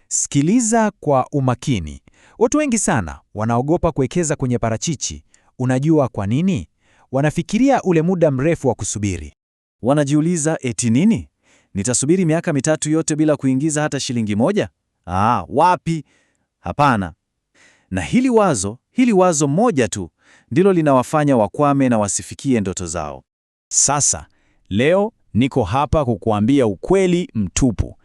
Sikiliza kwa umakini. Watu wengi sana wanaogopa kuwekeza kwenye parachichi. Unajua kwa nini? Wanafikiria ule muda mrefu wa kusubiri. Wanajiuliza eti nini? Nitasubiri miaka 3 yote bila kuingiza hata shilingi moja? Wapi? Hapana. Na hili wazo moja tu ndilo linawafanya wakwame na wasifikie ndoto zao. Sasa, leo niko hapa kukuambia ukweli mtupu.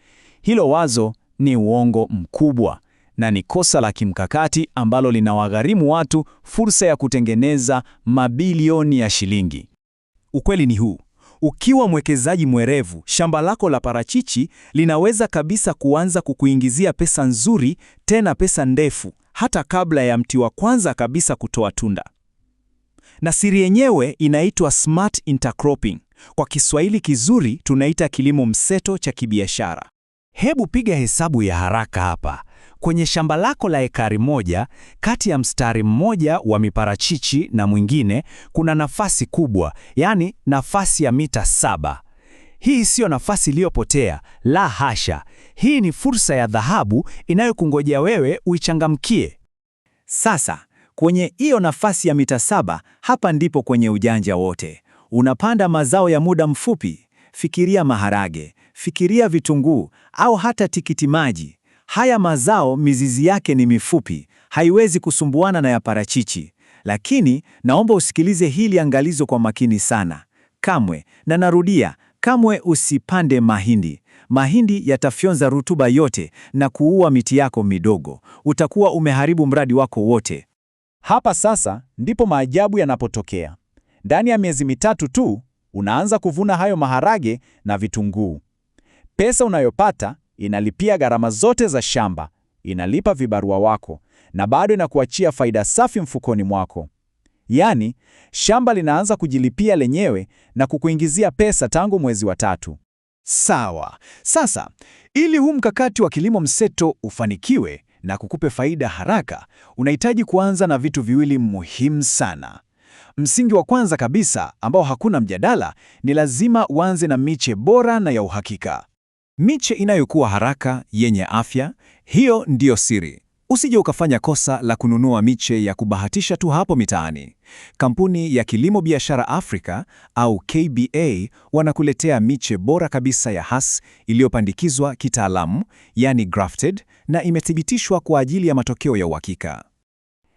Hilo wazo ni uongo mkubwa na ni kosa la kimkakati ambalo linawagharimu watu fursa ya kutengeneza mabilioni ya shilingi. Ukweli ni huu. Ukiwa mwekezaji mwerevu, shamba lako la parachichi linaweza kabisa kuanza kukuingizia pesa nzuri, tena pesa ndefu, hata kabla ya mti wa kwanza kabisa kutoa tunda. Na siri yenyewe inaitwa smart intercropping. Kwa Kiswahili kizuri tunaita kilimo mseto cha kibiashara. Hebu piga hesabu ya haraka hapa. Kwenye shamba lako la ekari moja, kati ya mstari mmoja wa miparachichi na mwingine, kuna nafasi kubwa, yani nafasi ya mita 7. Hii sio nafasi iliyopotea, la hasha. Hii ni fursa ya dhahabu inayokungojea wewe uichangamkie. Sasa, kwenye hiyo nafasi ya mita 7, hapa ndipo kwenye ujanja wote. Unapanda mazao ya muda mfupi. Fikiria maharage, fikiria vitunguu au hata tikiti maji. Haya mazao mizizi yake ni mifupi, haiwezi kusumbuana na ya parachichi. Lakini naomba usikilize hili angalizo kwa makini sana. Kamwe, na narudia, kamwe usipande mahindi. Mahindi yatafyonza rutuba yote na kuua miti yako midogo. Utakuwa umeharibu mradi wako wote. Hapa sasa ndipo maajabu yanapotokea. Ndani ya miezi 3 tu, unaanza kuvuna hayo maharage na vitunguu. Pesa unayopata inalipia gharama zote za shamba, inalipa vibarua wako, na bado inakuachia faida safi mfukoni mwako. Yaani, shamba linaanza kujilipia lenyewe na kukuingizia pesa tangu mwezi wa 3. Sawa. Sasa, ili huu mkakati wa kilimo mseto ufanikiwe na kukupe faida haraka, unahitaji kuanza na vitu viwili muhimu sana. Msingi wa kwanza kabisa ambao hakuna mjadala ni lazima uanze na miche bora na ya uhakika. Miche inayokuwa haraka, yenye afya, hiyo ndiyo siri. Usije ukafanya kosa la kununua miche ya kubahatisha tu hapo mitaani. Kampuni ya Kilimo Biashara Afrika au KBA wanakuletea miche bora kabisa ya Hass iliyopandikizwa kitaalamu, yani grafted, na imethibitishwa kwa ajili ya matokeo ya uhakika.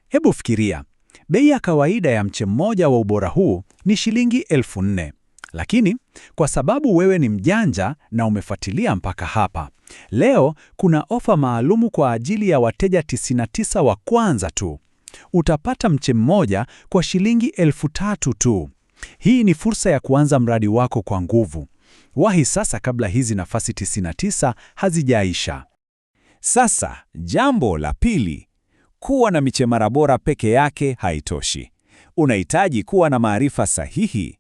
Hebu fikiria, bei ya kawaida ya mche mmoja wa ubora huu ni shilingi 4,000. Lakini kwa sababu wewe ni mjanja na umefuatilia mpaka hapa, leo kuna ofa maalumu kwa ajili ya wateja 99 wa kwanza tu. Utapata mche mmoja kwa shilingi 3,000 tu. Hii ni fursa ya kuanza mradi wako kwa nguvu. Wahi sasa kabla hizi nafasi 99 hazijaisha. Sasa, jambo la pili, kuwa na miche mara bora peke yake haitoshi. Unahitaji kuwa na maarifa sahihi.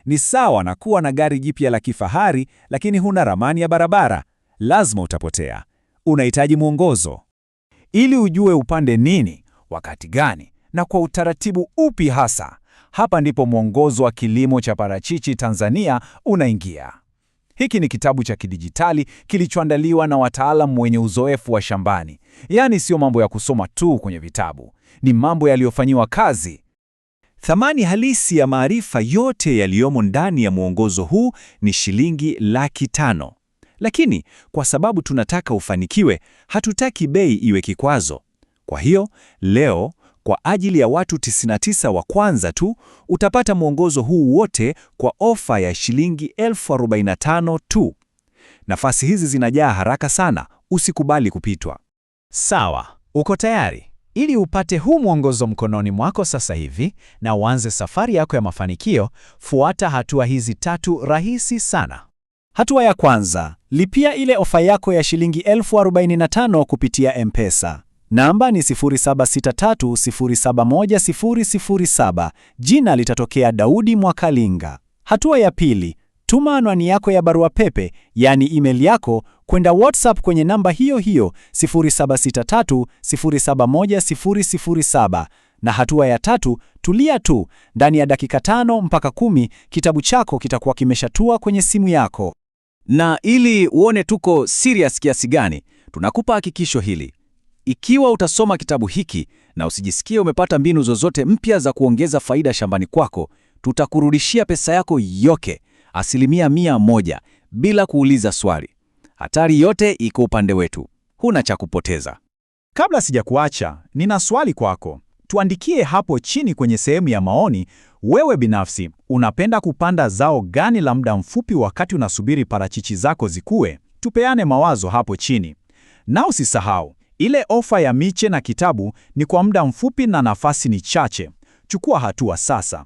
Ni sawa na kuwa na gari jipya la kifahari lakini huna ramani ya barabara. Lazima utapotea. Unahitaji mwongozo. Ili ujue upande nini, wakati gani, na kwa utaratibu upi hasa. Hapa ndipo mwongozo wa kilimo cha parachichi Tanzania unaingia. Hiki ni kitabu cha kidijitali kilichoandaliwa na wataalamu wenye uzoefu wa shambani. Yaani sio mambo ya kusoma tu kwenye vitabu. Ni mambo yaliyofanyiwa kazi. Thamani halisi ya maarifa yote yaliyomo ndani ya mwongozo huu ni shilingi 500,000. Lakini kwa sababu tunataka ufanikiwe, hatutaki bei iwe kikwazo. Kwa hiyo, leo, kwa ajili ya watu 99 wa kwanza tu, utapata mwongozo huu wote kwa ofa ya shilingi 45,000 tu. Nafasi hizi zinajaa haraka sana, usikubali kupitwa. Sawa, uko tayari? Ili upate huu mwongozo mkononi mwako sasa hivi na uanze safari yako ya mafanikio, fuata hatua hizi 3 rahisi sana. Hatua ya kwanza, lipia ile ofa yako ya shilingi 45,000 kupitia M-Pesa. Namba ni 0763071007. Jina litatokea Daudi Mwakalinga. Hatua ya pili, tuma anwani yako ya barua pepe, yani email yako, kwenda WhatsApp kwenye namba hiyo hiyo 0763071007. Na hatua ya tatu, tulia tu, ndani ya dakika 5 mpaka 10 kitabu chako kitakuwa kimeshatua kwenye simu yako. Na ili uone tuko serious kiasi gani, Tunakupa hakikisho hili: ikiwa utasoma kitabu hiki na usijisikie umepata mbinu zozote mpya za kuongeza faida shambani kwako, tutakurudishia pesa yako yote, 100%, bila kuuliza swali. Hatari yote iko upande wetu. Huna cha kupoteza. Kabla sijakuacha, nina swali kwako. Tuandikie hapo chini kwenye sehemu ya maoni, wewe binafsi unapenda kupanda zao gani la muda mfupi wakati unasubiri parachichi zako zikue? Tupeane mawazo hapo chini. Na usisahau, ile ofa ya miche na kitabu ni kwa muda mfupi na nafasi ni chache. Chukua hatua sasa.